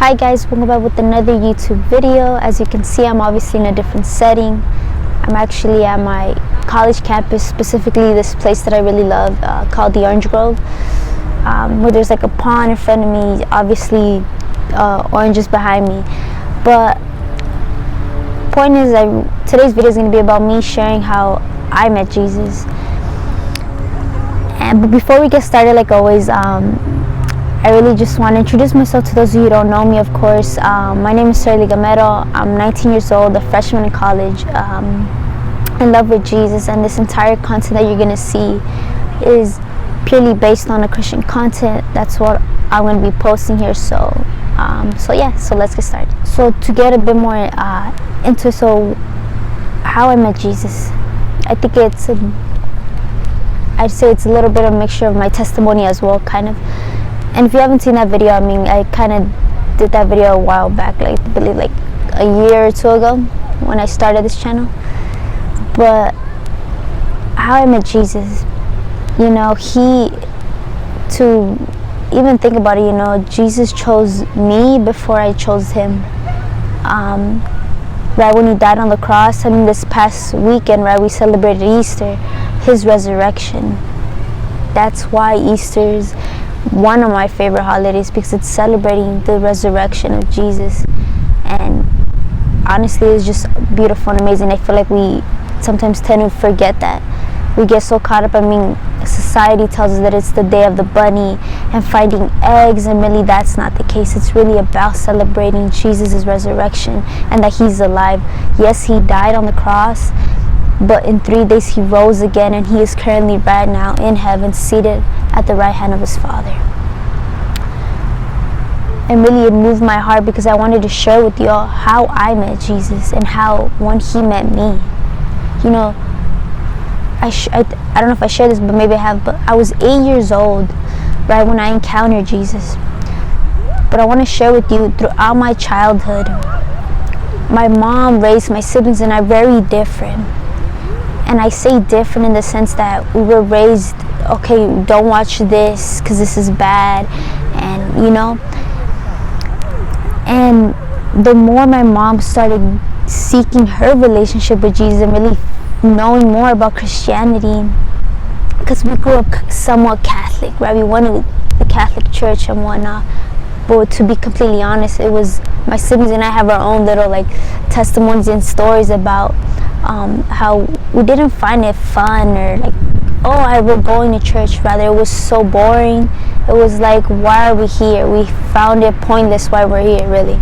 Hi guys, welcome back with another YouTube video. As you can see, I'm obviously in a different setting. I'm actually at my college campus, specifically this place that I really love called the Orange Grove, where there's like a pond in front of me, obviously oranges behind me. But point is, today's video is going to be about me sharing how I met Jesus. But before we get started, like always, I really just want to introduce myself to those of you who don't know me, of course. My name is Shirley Gamero. I'm 19 years old, a freshman in college, in love with Jesus, and this entire content that you're going to see is purely based on a Christian content. That's what I'm going to be posting here. So let's get started. So to get a bit more into how I met Jesus, I think I'd say it's a little bit of a mixture of my testimony as well, kind of. And if you haven't seen that video, I mean, I kind of did that video a while back, like I believe like a year or two ago when I started this channel. But how I met Jesus, you know, to even think about it, you know, Jesus chose me before I chose him. Right when he died on the cross, I mean, this past weekend, right, we celebrated Easter, his resurrection. That's why Easter's one of my favorite holidays, because it's celebrating the resurrection of Jesus. And honestly, it's just beautiful and amazing. I feel like we sometimes tend to forget that. We get so caught up. I mean, society tells us that it's the day of the bunny and finding eggs, and really that's not the case. It's really about celebrating Jesus' resurrection and that he's alive. Yes, he died on the cross, but in 3 days he rose again, and he is currently right now in heaven, seated at the right hand of his Father. And really it moved my heart because I wanted to share with you all how I met Jesus and how when he met me. You know, I don't know if I shared this, but maybe I have, but I was 8 years old right when I encountered Jesus. But I want to share with you, throughout my childhood, my mom raised my siblings and I very different. And I say different in the sense that we were raised, okay, don't watch this because this is bad, and you know. And the more my mom started seeking her relationship with Jesus and really knowing more about Christianity, because we grew up somewhat Catholic, right? We went to the Catholic church and whatnot. But to be completely honest, it was my siblings and I have our own little like testimonies and stories about how we didn't find it fun, or like, we're going to church. Rather, it was so boring. It was like, why are we here? We found it pointless why we're here, really.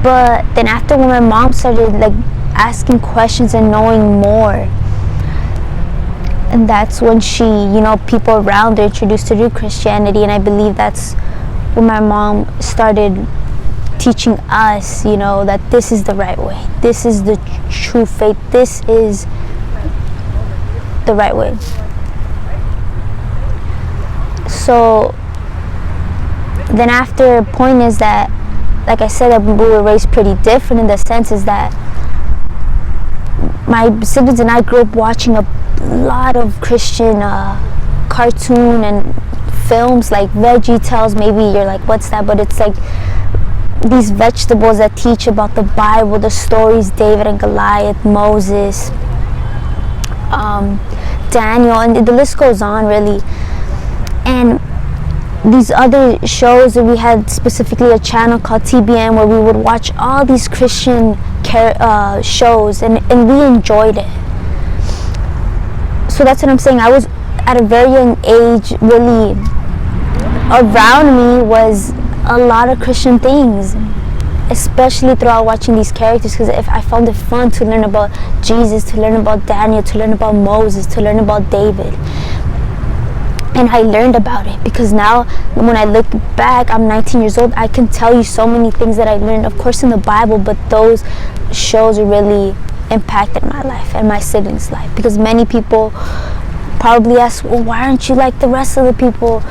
But then after, when my mom started like asking questions and knowing more, and that's when she, you know, people around her introduced her to Christianity. And I believe that's when my mom started teaching us, you know, that this is the right way. This is the true faith. This is the right way. So then after, point is that, like I said, that we were raised pretty different in the sense is that my siblings and I grew up watching a lot of Christian cartoon and films like Veggie Tales. Maybe you're like, what's that? But it's like these vegetables that teach about the Bible, the stories, David and Goliath, Moses, Daniel, and the list goes on, really. And these other shows that we had, specifically a channel called TBN, where we would watch all these Christian shows, and we enjoyed it. So that's what I'm saying. I was at a very young age, really, around me was a lot of Christian things, especially throughout watching these characters, because I found it fun to learn about Jesus, to learn about Daniel, to learn about Moses, to learn about David. And I learned about it because now when I look back, I'm 19 years old, I can tell you so many things that I learned, of course, in the Bible, but those shows really impacted my life and my siblings' life. Because many people probably ask, well, why aren't you like the rest of the people?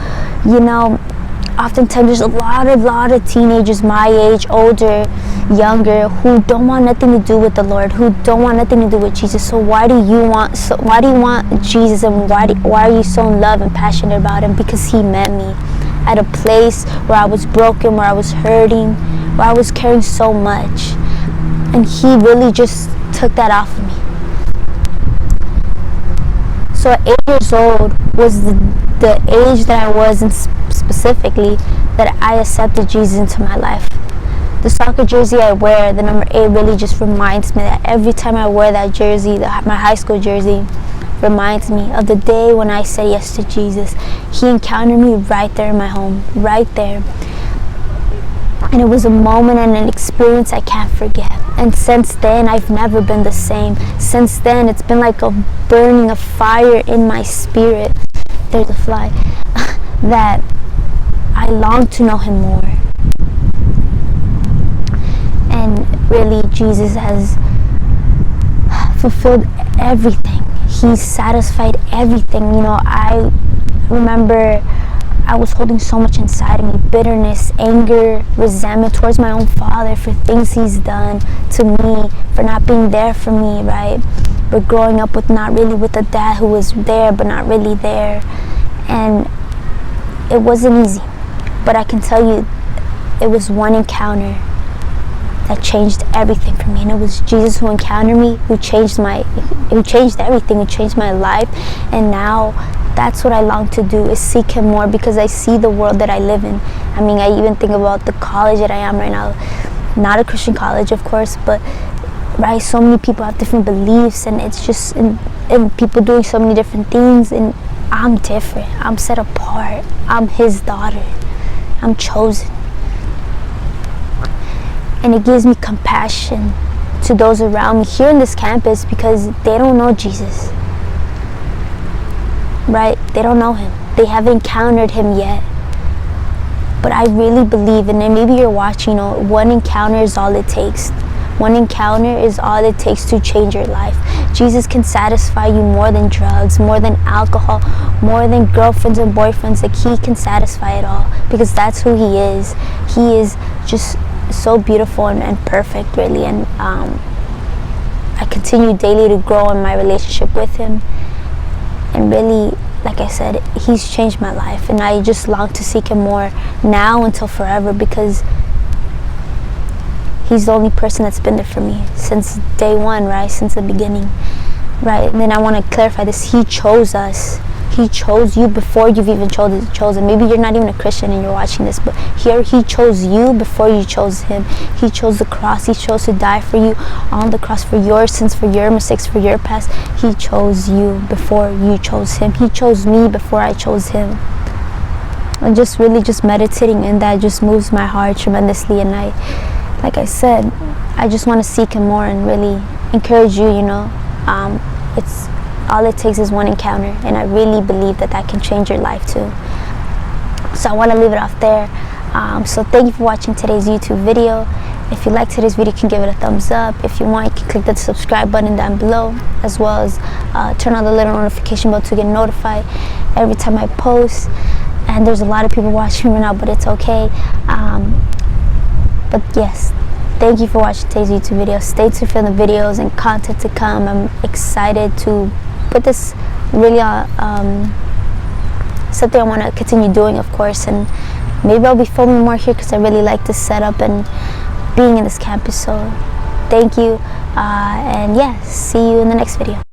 You know, oftentimes there's a lot of teenagers my age, older, younger, who don't want nothing to do with the Lord, who don't want nothing to do with Jesus. So why do you want Jesus, and why are you so in love and passionate about him? Because he met me, at a place where I was broken, where I was hurting, where I was carrying so much. And he really just took that off of me. So at 8 years old was the age that I was in, specifically, that I accepted Jesus into my life. The soccer jersey I wear, the number 8, really just reminds me that every time I wear that jersey, my high school jersey, reminds me of the day when I said yes to Jesus. He encountered me right there in my home, right there. And it was a moment and an experience I can't forget. And since then, I've never been the same. Since then, it's been like a burning of fire in my spirit. There's a fly. That I long to know him more. And really, Jesus has fulfilled everything. He's satisfied everything. You know, I remember I was holding so much inside of me, bitterness, anger, resentment towards my own father for things he's done to me, for not being there for me, right? But growing up with not really with a dad who was there but not really there. And it wasn't easy, but I can tell you it was one encounter that changed everything for me, and it was Jesus who encountered me, who changed everything, who changed my life. And now that's what I long to do, is seek him more, because I see the world that I live in. I mean, I even think about the college that I am right now, not a Christian college, of course, but right, so many people have different beliefs, and it's just and people doing so many different things, and I'm different. I'm set apart. I'm his daughter. I'm chosen. And it gives me compassion to those around me here in this campus, because they don't know Jesus, right? They don't know him. They haven't encountered him yet. But I really believe, and then maybe you're watching, you know, one encounter is all it takes. One encounter is all it takes to change your life. Jesus can satisfy you more than drugs, more than alcohol, more than girlfriends and boyfriends. Like, he can satisfy it all, because that's who he is. He is just so beautiful and perfect, really. And I continue daily to grow in my relationship with him. And really, like I said, he's changed my life, and I just long to seek him more now until forever, because he's the only person that's been there for me since day one, right? Since the beginning, right? And then I want to clarify this. He chose us. He chose you before you've even chosen. Maybe you're not even a Christian and you're watching this, but here he chose you before you chose him. He chose the cross. He chose to die for you on the cross for your sins, for your mistakes, for your past. He chose you before you chose him. He chose me before I chose him. And just really just meditating in that just moves my heart tremendously. And like I said, I just want to seek him more and really encourage you, you know. It's all it takes is one encounter, and I really believe that can change your life too. So I want to leave it off there. So thank you for watching today's YouTube video. If you like today's video, you can give it a thumbs up. If you want, you can click that subscribe button down below, as well as turn on the little notification bell to get notified every time I post. And there's a lot of people watching right now, but it's okay. But yes, thank you for watching today's YouTube video. Stay tuned for the videos and content to come. I'm excited to put this really something I want to continue doing, of course, and maybe I'll be filming more here, because I really like this setup and being in this campus. So thank you, and yeah, see you in the next video.